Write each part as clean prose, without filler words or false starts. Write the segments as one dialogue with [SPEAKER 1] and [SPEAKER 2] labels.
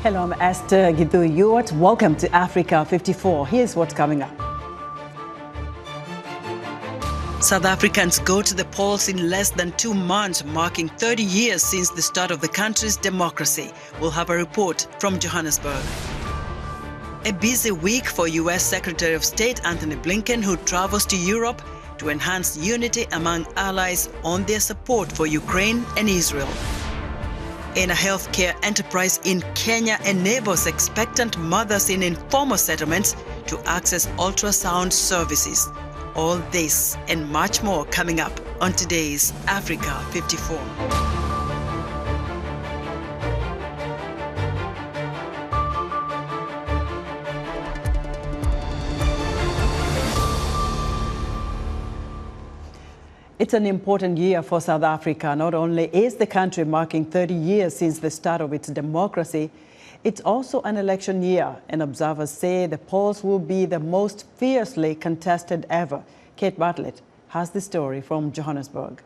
[SPEAKER 1] Hello, I'm Esther Githu-Ewart. Welcome to Africa 54. Here's what's coming up. South Africans go to the polls in less than 2 months, marking 30 years since the start of the country's democracy. We'll have a report from Johannesburg. A busy week for U.S. Secretary of State Antony Blinken, who travels to Europe to enhance unity among allies on their support for Ukraine and Israel. And a healthcare enterprise in Kenya enables expectant mothers in informal settlements to access ultrasound services. All this and much more coming up on today's Africa 54. It's an important year for South Africa. Not only is the country marking 30 years since the start of its democracy, it's also an election year, and observers say the polls will be the most fiercely contested ever. Kate Bartlett has the story from Johannesburg.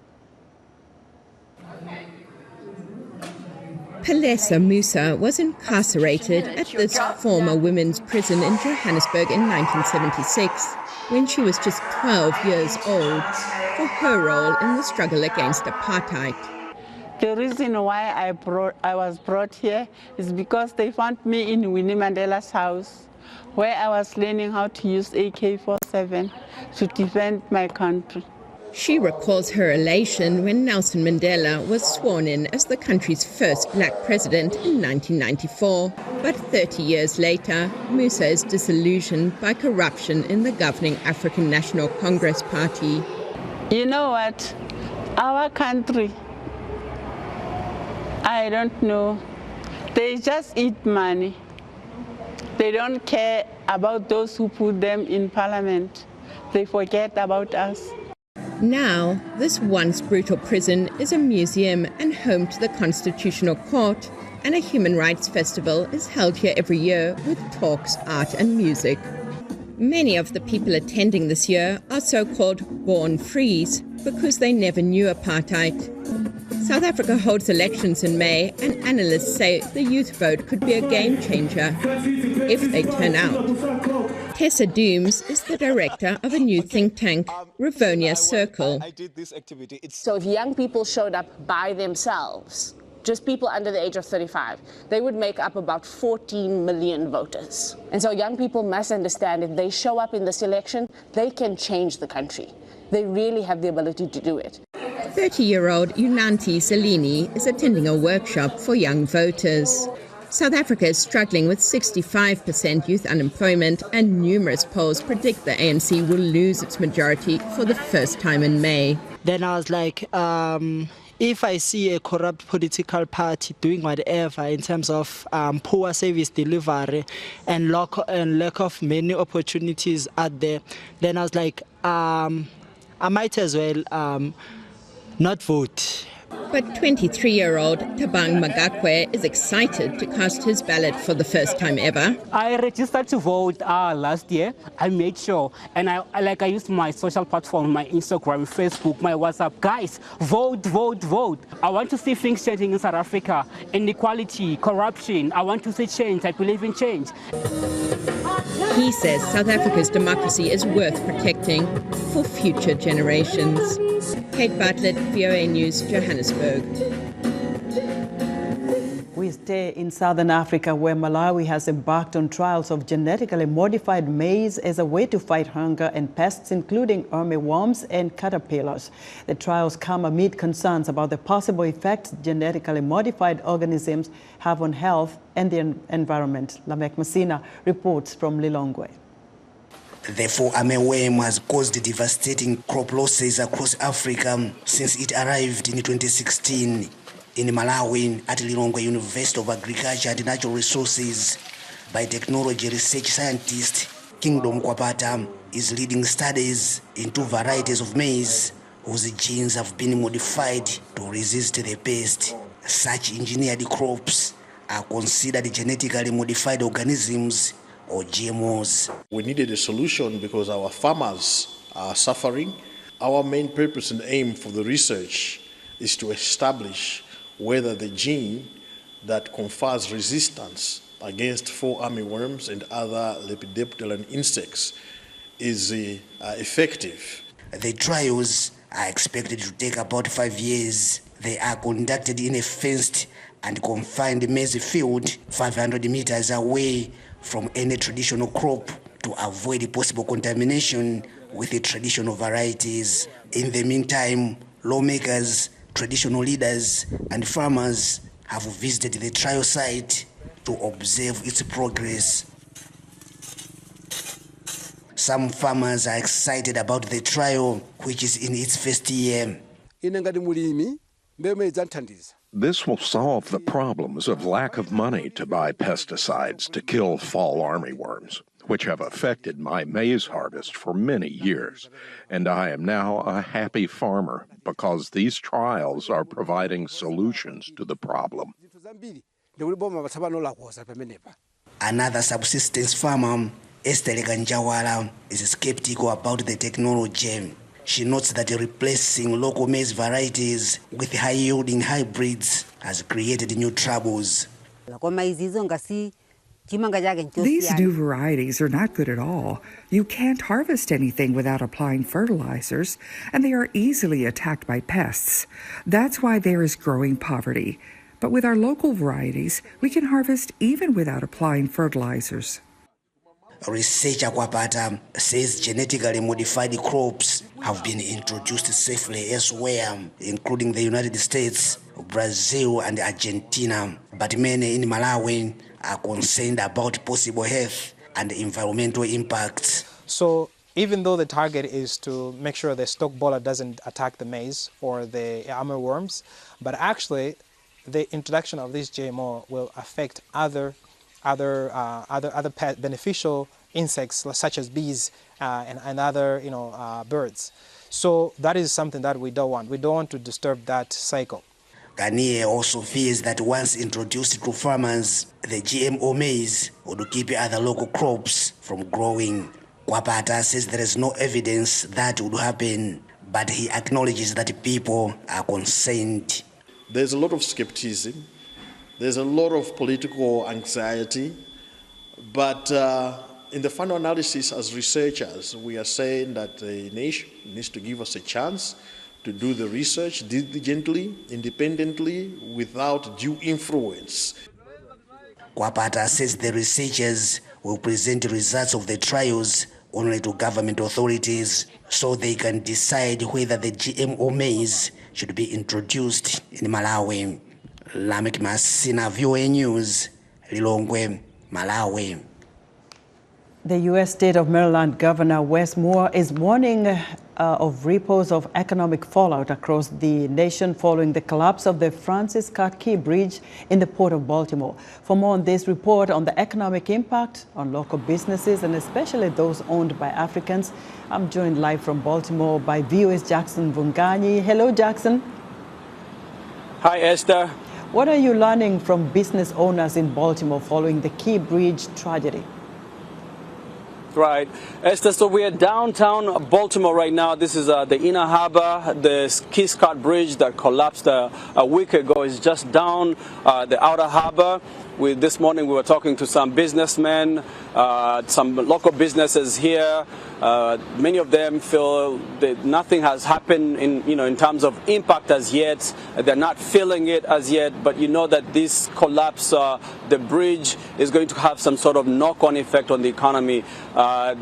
[SPEAKER 2] Palesa Musa was incarcerated at this former women's prison in Johannesburg in 1976 when she was just 12 years old for her role in the struggle against apartheid.
[SPEAKER 3] The reason why I was brought here is because they found me in Winnie Mandela's house, where I was learning how to use AK-47 to defend my country.
[SPEAKER 2] She recalls her elation when Nelson Mandela was sworn in as the country's first black president in 1994. But 30 years later, Musa is disillusioned by corruption in the governing African National Congress Party.
[SPEAKER 3] You know what? Our country, I don't know. They just eat money. They don't care about those who put them in parliament. They forget about us.
[SPEAKER 2] Now, this once brutal prison is a museum and home to the Constitutional Court, and a human rights festival is held here every year with talks, art and music. Many of the people attending this year are so-called born frees because they never knew apartheid. South Africa holds elections in May, and analysts say the youth vote could be a game changer if they turn out. Tessa Dooms is the director of a new think tank, Rivonia Circle.
[SPEAKER 4] So if young people showed up by themselves, just people under the age of 35, they would make up about 14 million voters. And so young people must understand if they show up in this election, they can change the country. They really have the ability to do it.
[SPEAKER 2] 30-year-old Unanti Zelini is attending a workshop for young voters. South Africa is struggling with 65% youth unemployment, and numerous polls predict the ANC will lose its majority for the first time in May.
[SPEAKER 5] Then I was like, if I see a corrupt political party doing whatever in terms of poor service delivery and lack of many opportunities out there, then I was like, I might as well not vote.
[SPEAKER 2] But 23-year-old Tabang Magakwe is excited to cast his ballot for the first time ever.
[SPEAKER 6] I registered to vote last year. I made sure, and I used my social platform, my Instagram, Facebook, my WhatsApp. Guys, vote, vote, vote. I want to see things changing in South Africa. Inequality, corruption. I want to see change. I believe in change.
[SPEAKER 2] He says South Africa's democracy is worth protecting for future generations. Kate Bartlett, VOA News, Johannesburg.
[SPEAKER 1] We stay in southern Africa, where Malawi has embarked on trials of genetically modified maize as a way to fight hunger and pests, including armyworms and caterpillars. The trials come amid concerns about the possible effects genetically modified organisms have on health and the environment. Lamek Masina reports from Lilongwe.
[SPEAKER 7] Therefore, armyworm has caused devastating crop losses across Africa since it arrived in 2016 in Malawi at Lilongwe University of Agriculture and Natural Resources. Biotechnology research scientist Kingdom Kwapata is leading studies into varieties of maize whose genes have been modified to resist the pest. Such engineered crops are considered genetically modified organisms or GMOs.
[SPEAKER 8] We needed a solution because our farmers are suffering. Our main purpose and aim for the research is to establish whether the gene that confers resistance against fall armyworms and other lepidopteran insects is effective.
[SPEAKER 7] The trials are expected to take about 5 years. They are conducted in a fenced and confined maize field 500 meters away from any traditional crop to avoid possible contamination with the traditional varieties. In the meantime, lawmakers, traditional leaders, and farmers have visited the trial site to observe its progress. Some farmers are excited about the trial, which is in its first year.
[SPEAKER 9] This will solve the problems of lack of money to buy pesticides to kill fall armyworms, which have affected my maize harvest for many years. And I am now a happy farmer because these trials are providing solutions to the problem.
[SPEAKER 7] Another subsistence farmer, Esther Ganjawala, is skeptical about the technology. She notes that replacing local maize varieties with high-yielding hybrids has created new troubles.
[SPEAKER 10] These new varieties are not good at all. You can't harvest anything without applying fertilizers, and they are easily attacked by pests. That's why there is growing poverty. But with our local varieties, we can harvest even without applying fertilizers.
[SPEAKER 7] Researcher Kwapata says genetically modified crops have been introduced safely elsewhere, including the United States, Brazil, and Argentina. But many in Malawi are concerned about possible health and environmental impacts.
[SPEAKER 11] So even though the target is to make sure the stalk borer doesn't attack the maize or the armyworms, but actually the introduction of this GMO will affect other beneficial insects such as bees and other birds. So that is something that we don't want. We don't want to disturb that cycle.
[SPEAKER 7] Ghania also fears that once introduced to farmers, the GMO maize would keep other local crops from growing. Kwapata says there is no evidence that would happen, but he acknowledges that people are concerned.
[SPEAKER 8] There's a lot of skepticism. There's a lot of political anxiety. But in the final analysis, as researchers, we are saying that the nation needs to give us a chance to do the research diligently, independently, without due influence.
[SPEAKER 7] Kwapata says the researchers will present the results of the trials only to government authorities so they can decide whether the GMO maize should be introduced in Malawi. Lamek Masina, VOA News, Lilongwe, Malawi.
[SPEAKER 1] The U.S. state of Maryland Governor Wes Moore is warning of reports of economic fallout across the nation following the collapse of the Francis Scott Key Bridge in the port of Baltimore. For more on this report on the economic impact on local businesses and especially those owned by Africans, I'm joined live from Baltimore by VOA's Jackson Vunganyi. Hello, Jackson.
[SPEAKER 12] Hi, Esther.
[SPEAKER 1] What are you learning from business owners in Baltimore following the Key Bridge tragedy?
[SPEAKER 12] Right. Esther, so we are downtown Baltimore right now. This is the inner harbor. The Key Scott Bridge that collapsed a week ago is just down the outer harbor. This morning we were talking to some businessmen, some local businesses here. Many of them feel that nothing has happened in terms of impact as yet. They're not feeling it as yet, but you know that this collapse, the bridge, is going to have some sort of knock-on effect on the economy.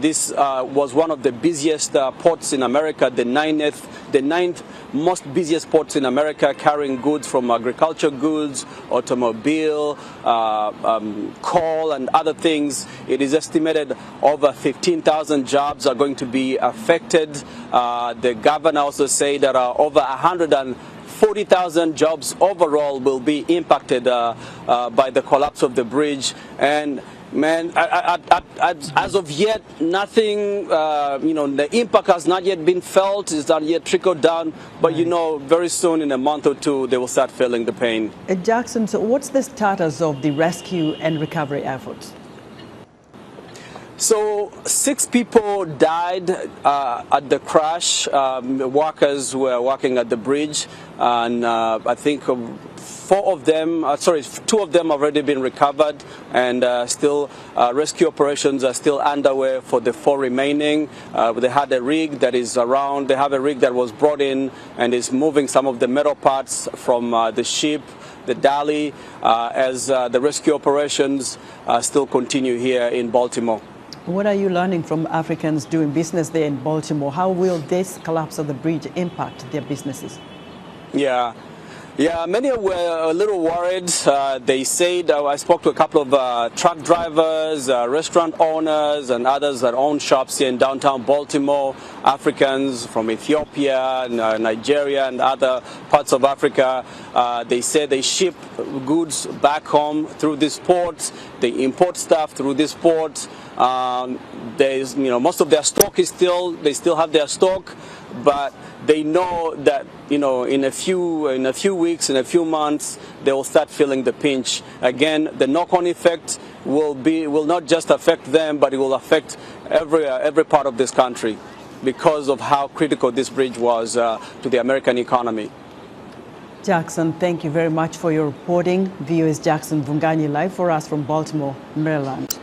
[SPEAKER 12] This was one of the busiest ports in America, the ninth most busiest ports in America, carrying goods from agriculture goods, automobile, coal and other things. It is estimated over 15,000 jobs are going to be affected. The governor also said that over 140,000 jobs overall will be impacted by the collapse of the bridge. And man, as of yet, nothing, the impact has not yet been felt, it's not yet trickled down, but very soon, in a month or two, they will start feeling the pain.
[SPEAKER 1] Jackson, so what's the status of the rescue and recovery efforts?
[SPEAKER 12] So 6 people died at the crash. Workers were working at the bridge, and I think 2 of them have already been recovered, and still rescue operations are still underway for the 4 remaining. They had a rig that is around. They have a rig that was brought in and is moving some of the metal parts from the ship, the Dali, as the rescue operations still continue here in Baltimore.
[SPEAKER 1] What are you learning from Africans doing business there in Baltimore? How will this collapse of the bridge impact their businesses?
[SPEAKER 12] Yeah, many were a little worried. They said, I spoke to a couple of truck drivers, restaurant owners, and others that own shops here in downtown Baltimore, Africans from Ethiopia, Nigeria, and other parts of Africa. They said they ship goods back home through this port. They import stuff through this port. There's, most of their stock they still have their stock, but they know that, in a few weeks, in a few months, they will start feeling the pinch. Again, the knock-on effect will not just affect them, but it will affect every part of this country because of how critical this bridge was to the American economy.
[SPEAKER 1] Jackson, thank you very much for your reporting. VOA's Jackson Vunganyi live for us from Baltimore, Maryland.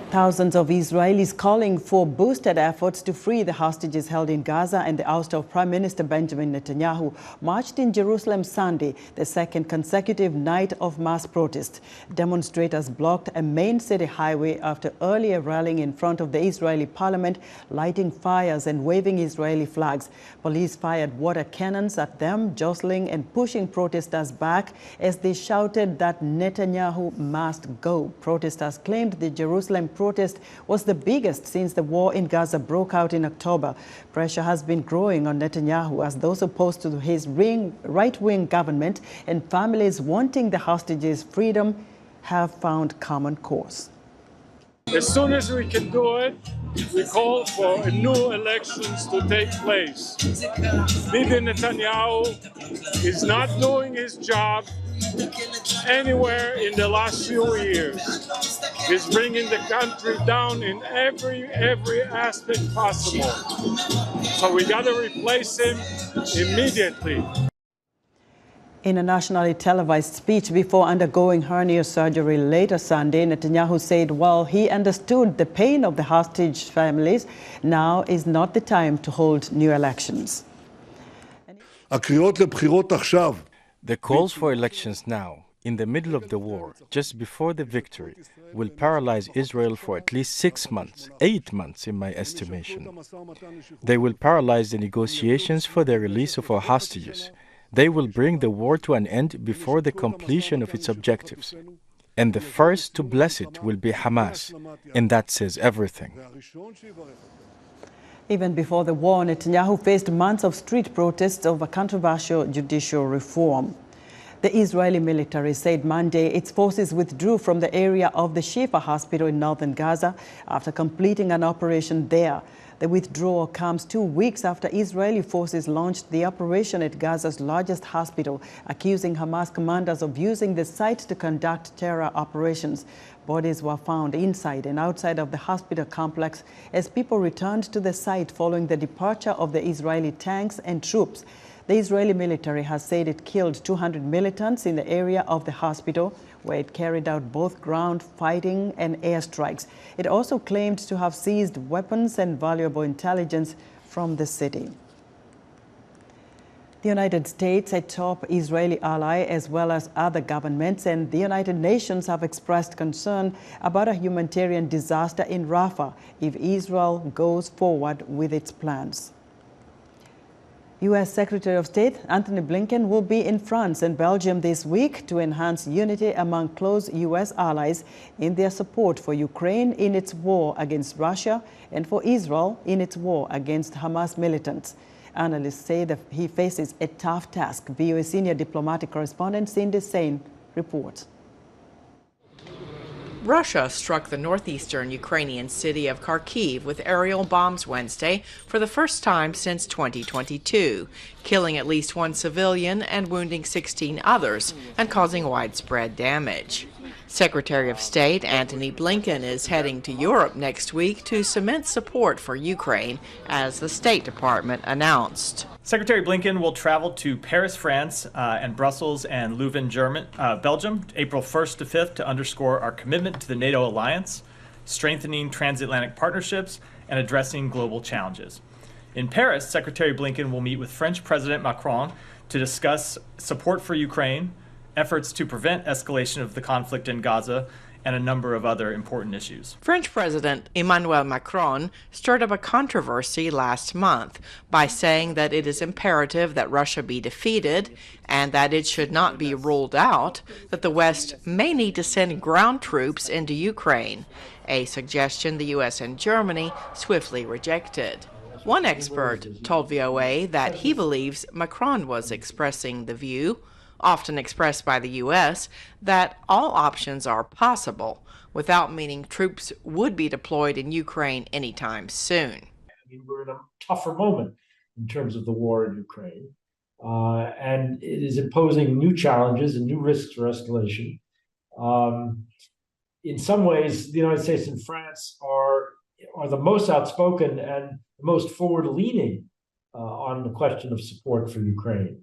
[SPEAKER 1] Thousands of Israelis calling for boosted efforts to free the hostages held in Gaza and the ouster of Prime Minister Benjamin Netanyahu marched in Jerusalem Sunday, the 2nd consecutive night of mass protest. Demonstrators blocked a main city highway after earlier rallying in front of the Israeli parliament, lighting fires and waving Israeli flags. Police fired water cannons at them, jostling and pushing protesters back as they shouted that Netanyahu must go. Protesters claimed the Jerusalem protest was the biggest since the war in Gaza broke out in October. Pressure has been growing on Netanyahu as those opposed to his right-wing government and families wanting the hostages' freedom have found common cause.
[SPEAKER 13] As soon as we can do it, we call for new elections to take place. Bibi Netanyahu is not doing his job anywhere in the last few years. He's bringing the country down in every aspect possible. So we got to replace him immediately.
[SPEAKER 1] In a nationally televised speech before undergoing hernia surgery later Sunday, Netanyahu said while he understood the pain of the hostage families, now is not the time to hold new elections.
[SPEAKER 14] The calls for elections now, in the middle of the war, just before the victory, will paralyze Israel for at least 6 months, 8 months in my estimation. They will paralyze the negotiations for the release of our hostages. They will bring the war to an end before the completion of its objectives. And the first to bless it will be Hamas, and that says everything.
[SPEAKER 1] Even before the war, Netanyahu faced months of street protests over controversial judicial reform. The Israeli military said Monday its forces withdrew from the area of the Shifa hospital in northern Gaza after completing an operation there. The withdrawal comes 2 weeks after Israeli forces launched the operation at Gaza's largest hospital, accusing Hamas commanders of using the site to conduct terror operations. Bodies were found inside and outside of the hospital complex as people returned to the site following the departure of the Israeli tanks and troops. The Israeli military has said it killed 200 militants in the area of the hospital, where it carried out both ground fighting and airstrikes. It also claimed to have seized weapons and valuable intelligence from the city. The United States, a top Israeli ally, as well as other governments and the United Nations have expressed concern about a humanitarian disaster in Rafah if Israel goes forward with its plans. U.S. Secretary of State Antony Blinken will be in France and Belgium this week to enhance unity among close U.S. allies in their support for Ukraine in its war against Russia and for Israel in its war against Hamas militants. Analysts say that he faces a tough task. VOA senior diplomatic correspondent Cindy Sain reports.
[SPEAKER 15] Russia struck the northeastern Ukrainian city of Kharkiv with aerial bombs Wednesday for the first time since 2022, killing at least 1 civilian and wounding 16 others and causing widespread damage. Secretary of State Antony Blinken is heading to Europe next week to cement support for Ukraine, as the State Department announced.
[SPEAKER 16] Secretary Blinken will travel to Paris, France, and Brussels and Leuven, Belgium, April 1st to 5th to underscore our commitment to the NATO alliance, strengthening transatlantic partnerships, and addressing global challenges. In Paris, Secretary Blinken will meet with French President Macron to discuss support for Ukraine, efforts to prevent escalation of the conflict in Gaza, and a number of other important issues.
[SPEAKER 15] French President Emmanuel Macron stirred up a controversy last month by saying that it is imperative that Russia be defeated and that it should not be ruled out that the West may need to send ground troops into Ukraine, a suggestion the U.S. and Germany swiftly rejected. One expert told VOA that he believes Macron was expressing the view, often expressed by the U.S., that all options are possible, without meaning troops would be deployed in Ukraine anytime soon.
[SPEAKER 17] We're in a tougher moment in terms of the war in Ukraine, and it is imposing new challenges and new risks for escalation. In some ways, the United States and France are the most outspoken and the most forward-leaning on the question of support for Ukraine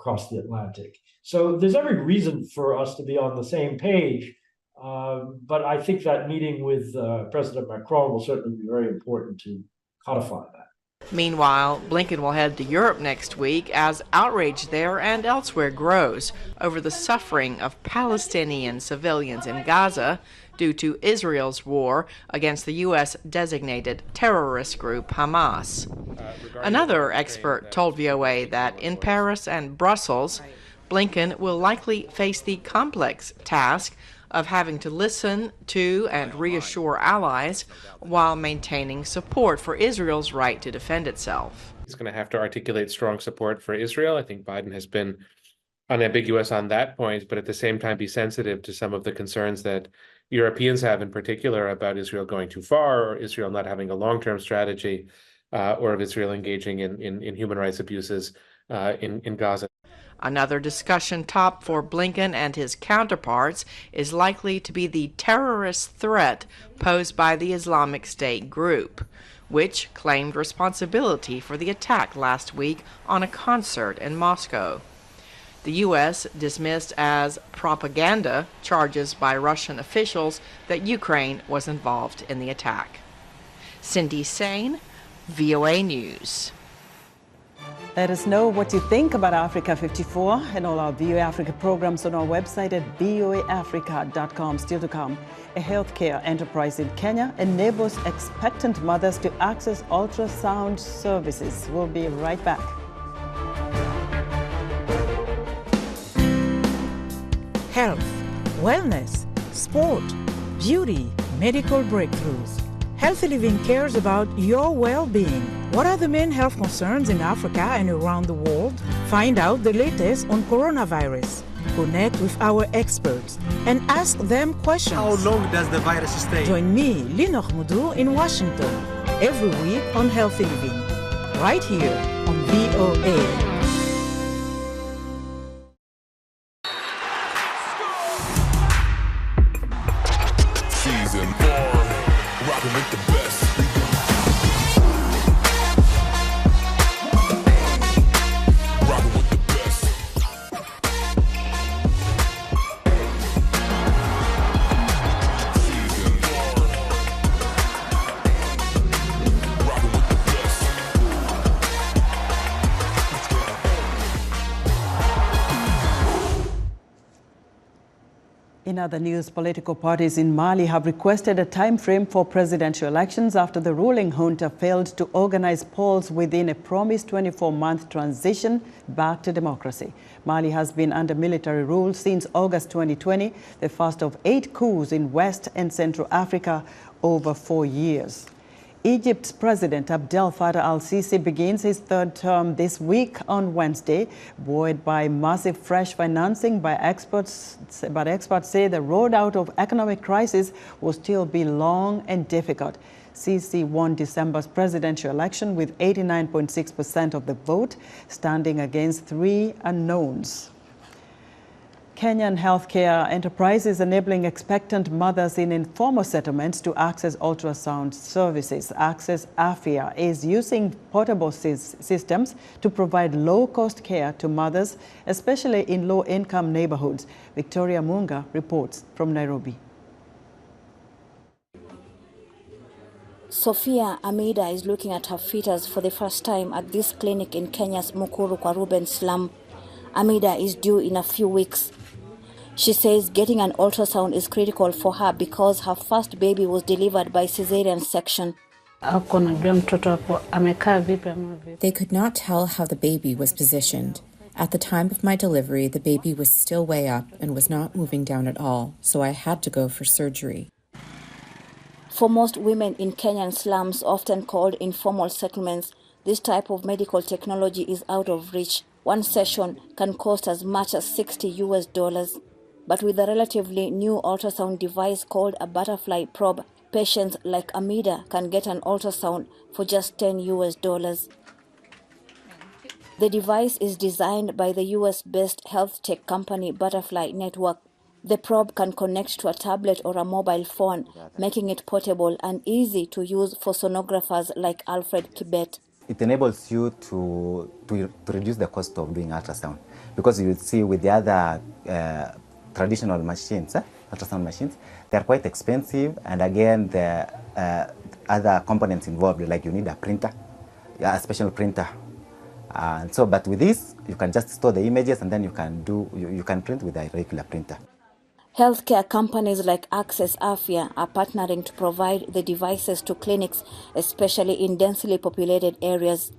[SPEAKER 17] across the Atlantic. So there's every reason for us to be on the same page, but I think that meeting with President Macron will certainly be very important to codify that.
[SPEAKER 15] Meanwhile, Blinken will head to Europe next week as outrage there and elsewhere grows over the suffering of Palestinian civilians in Gaza due to Israel's war against the U.S.-designated terrorist group Hamas. Another expert told VOA that in Paris and Brussels, Blinken will likely face the complex task of having to listen to and reassure allies while maintaining support for Israel's right to defend itself.
[SPEAKER 18] He's going to have to articulate strong support for Israel. I think Biden has been unambiguous on that point, but at the same time be sensitive to some of the concerns that Europeans have in particular about Israel going too far, or Israel not having a long-term strategy, or of Israel engaging in human rights abuses in Gaza.
[SPEAKER 15] Another discussion top for Blinken and his counterparts is likely to be the terrorist threat posed by the Islamic State group, which claimed responsibility for the attack last week on a concert in Moscow. The U.S. dismissed as propaganda charges by Russian officials that Ukraine was involved in the attack. Cindy Sain, VOA News.
[SPEAKER 19] Let us know what you think about Africa 54 and all our VOA Africa programs on our website at voaafrica.com. Still to come, a healthcare enterprise in Kenya enables expectant mothers to access ultrasound services. We'll be right back.
[SPEAKER 20] Health, wellness, sport, beauty, medical breakthroughs. Healthy Living cares about your well-being. What are the main health concerns in Africa and around the world? Find out the latest on coronavirus. Connect with our experts and ask them questions.
[SPEAKER 21] How long does the virus stay?
[SPEAKER 20] Join me, Linor Mudu, in Washington, every week on Healthy Living, right here on VOA.
[SPEAKER 22] With the best. Rockin' with the best. Season 4. Rockin' with the best.
[SPEAKER 19] In other news, political parties in Mali have requested a time frame for presidential elections after the ruling junta failed to organize polls within a promised 24-month transition back to democracy. Mali has been under military rule since August 2020, the first of 8 coups in West and Central Africa over 4 years. Egypt's President Abdel Fattah al-Sisi begins his 3rd term this week on Wednesday, buoyed by massive fresh financing by experts. But experts say the road out of economic crisis will still be long and difficult. Sisi won December's presidential election with 89.6% of the vote, standing against 3 unknowns. Kenyan healthcare enterprises enabling expectant mothers in informal settlements to access ultrasound services. Access Afia is using portable systems to provide low-cost care to mothers, especially in low-income neighborhoods. Victoria Munga reports from Nairobi.
[SPEAKER 3] Sophia Amida is looking at her fetus for the first time at this clinic in Kenya's Mukuru kwa Ruben slum. Amida is due in a few weeks. She says getting an ultrasound is critical for her because her first baby was delivered by cesarean section.
[SPEAKER 4] They could not tell how the baby was positioned. At the time of my delivery, the baby was still way up and was not moving down at all, so I had to go for surgery.
[SPEAKER 3] For most women in Kenyan slums, often called informal settlements, this type of medical technology is out of reach. One session can cost as much as $60. But with a relatively new ultrasound device called a butterfly probe, patients like Amida can get an ultrasound for just $10. The device is designed by the US-based health tech company Butterfly Network. The probe can connect to a tablet or a mobile phone, making it portable and easy to use for sonographers like Alfred Kibet.
[SPEAKER 23] It enables you to reduce the cost of doing ultrasound, because you see with the other traditional machines, ultrasound machines, they are quite expensive, and again the other components involved, like you need a printer, a special printer, and so. But with this, you can just store the images, and then you can print with a regular printer.
[SPEAKER 3] Healthcare companies like Access Afia are partnering to provide the devices to clinics, especially in densely populated areas.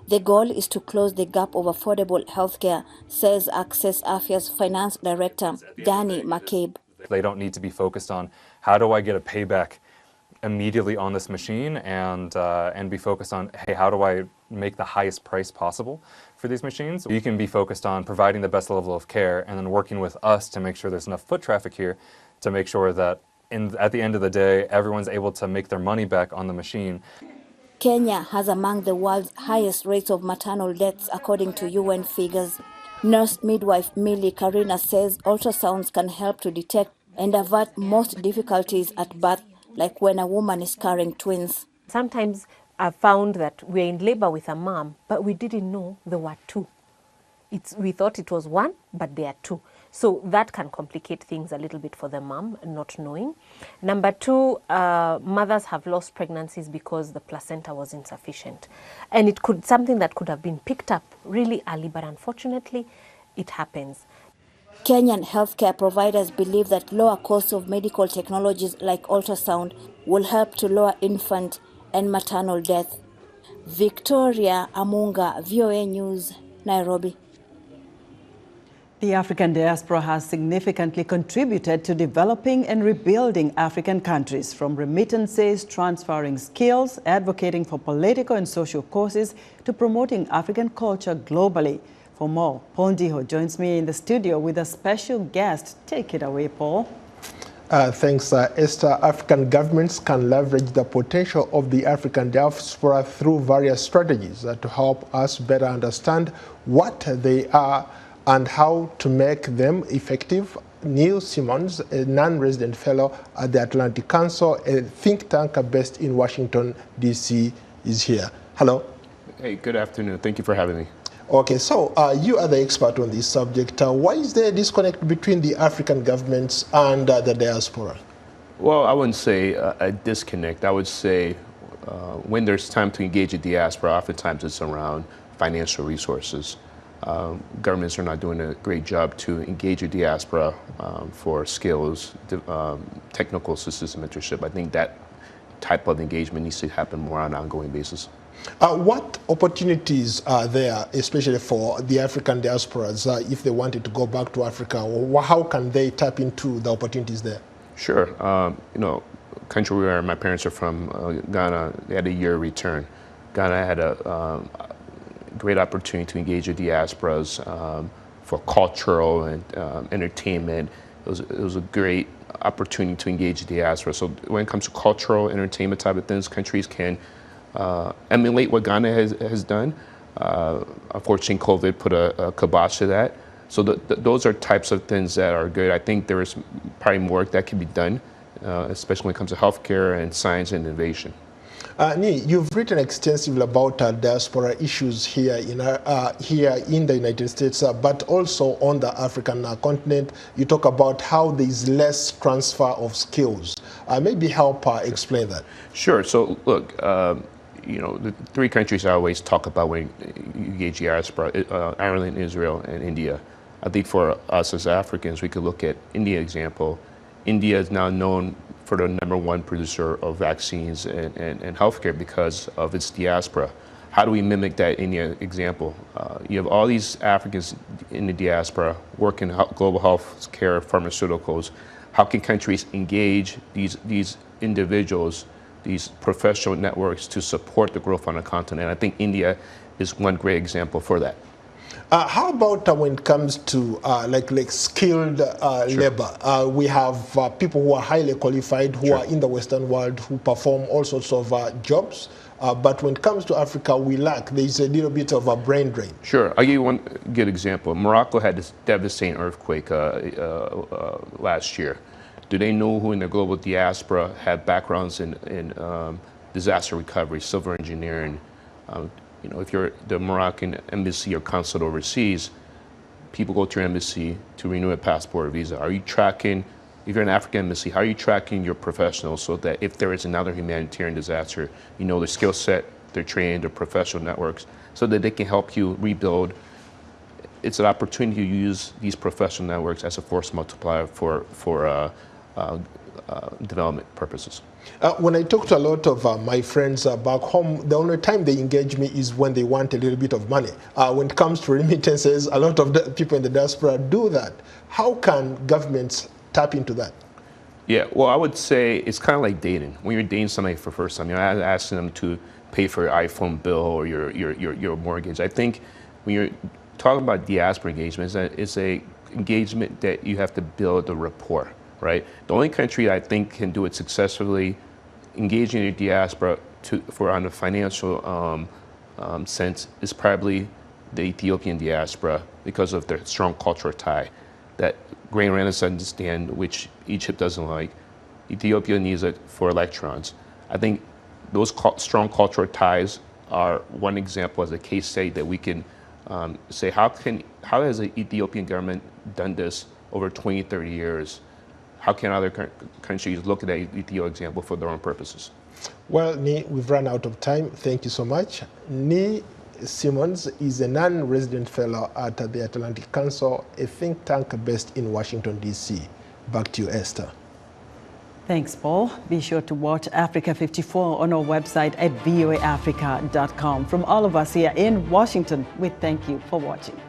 [SPEAKER 3] The goal is to close the gap of affordable healthcare, says Access Afia's finance director, Danny McCabe.
[SPEAKER 24] They don't need to be focused on how do I get a payback immediately on this machine, and be focused on, hey, how do I make the highest price possible for these machines? You can be focused on providing the best level of care and then working with us to make sure there's enough foot traffic here to make sure that at the end of the day, everyone's able to make their money back on the machine.
[SPEAKER 3] Kenya has among the world's highest rates of maternal deaths according to UN figures. Nurse midwife Millie Karina says ultrasounds can help to detect and avert most difficulties at birth, like when a woman is carrying twins.
[SPEAKER 25] Sometimes I've found that we're in labor with a mom, but we didn't know there were two. We thought it was one, but there are two. So that can complicate things a little bit for the mom, not knowing. Number two, mothers have lost pregnancies because the placenta was insufficient. And something that could have been picked up really early, but unfortunately, it happens.
[SPEAKER 3] Kenyan healthcare providers believe that lower costs of medical technologies like ultrasound will help to lower infant and maternal death. Victoria Amunga, VOA News, Nairobi.
[SPEAKER 19] The African diaspora has significantly contributed to developing and rebuilding African countries, from remittances, transferring skills, advocating for political and social causes, to promoting African culture globally. For more, Paul Ndiho joins me in the studio with a special guest. Take it away, Paul.
[SPEAKER 26] Thanks, Esther. African governments can leverage the potential of the African diaspora through various strategies to help us better understand what they are and how to make them effective. Neil Simmons, a non-resident fellow at the Atlantic Council, a think tank based in Washington, D.C., is here. Hello.
[SPEAKER 27] Hey, good afternoon. Thank you for having me.
[SPEAKER 26] Okay, so you are the expert on this subject. Why is there a disconnect between the African governments and the diaspora?
[SPEAKER 27] Well, I wouldn't say a disconnect. I would say when there's time to engage the diaspora, oftentimes it's around financial resources. Governments are not doing a great job to engage the diaspora for skills, technical assistance, mentorship. I think that type of engagement needs to happen more on an ongoing basis.
[SPEAKER 26] What opportunities are there, especially for the African diasporas, if they wanted to go back to Africa? How can they tap into the opportunities there?
[SPEAKER 27] Sure. Country where my parents are from, Ghana, they had a year return. Ghana had a great opportunity to engage the diasporas for cultural and entertainment. It was a great opportunity to engage the diaspora. So when it comes to cultural, entertainment type of things, countries can emulate what Ghana has done. Unfortunately, COVID put a kibosh to that. So those are types of things that are good. I think there is probably more work that can be done, especially when it comes to healthcare and science and innovation.
[SPEAKER 26] Ni, you've written extensively about diaspora issues here in the United States, but also on the African continent. You talk about how there is less transfer of skills. Maybe help explain that.
[SPEAKER 27] Sure. So look, you know, the three countries I always talk about when you engage diaspora: Ireland, Israel, and India. I think for us as Africans, we could look at India example. India is now known for the #1 producer of vaccines and healthcare because of its diaspora. How do we mimic that India example? You have all these Africans in the diaspora working global health care, pharmaceuticals. How can countries engage these individuals, these professional networks to support the growth on the continent? I think India is one great example for that.
[SPEAKER 26] How about when it comes to like skilled labor? We have people who are highly qualified, who are in the Western world, who perform all sorts of jobs. But when it comes to Africa, we lack. There's a little bit of a brain drain.
[SPEAKER 27] Sure. I'll give you one good example. Morocco had this devastating earthquake last year. Do they know who in the global diaspora have backgrounds in disaster recovery, civil engineering? You know, if you're the Moroccan embassy or consulate overseas, people go to your embassy to renew a passport or visa. Are you tracking, if you're an African embassy, how are you tracking your professionals so that if there is another humanitarian disaster, you know their skill set, their training, their professional networks, so that they can help you rebuild? It's an opportunity to use these professional networks as a force multiplier for development purposes.
[SPEAKER 26] When I talk to a lot of my friends back home, the only time they engage me is when they want a little bit of money. When it comes to remittances, a lot of the people in the diaspora do that. How can governments tap into that?
[SPEAKER 27] Yeah, well, I would say it's kind of like dating. When you're dating somebody for the first time, you're asking them to pay for your iPhone bill or your mortgage. I think when you're talking about diaspora engagement, it's a engagement that you have to build a rapport. Right? The only country I think can do it successfully, engaging your diaspora on a financial sense, is probably the Ethiopian diaspora because of their strong cultural tie. That grain renaissance understand, which Egypt doesn't like. Ethiopia needs it for electrons. I think those strong cultural ties are one example as a case study that we can say how has the Ethiopian government done this over 20, 30 years? How can other countries look at the Ethiopia example for their own purposes?
[SPEAKER 26] Well, Ni, we've run out of time. Thank you so much. Ni Simmons is a non-resident fellow at the Atlantic Council, a think tank based in Washington, D.C. Back to you, Esther.
[SPEAKER 19] Thanks, Paul. Be sure to watch Africa 54 on our website at voaafrica.com. From all of us here in Washington, we thank you for watching.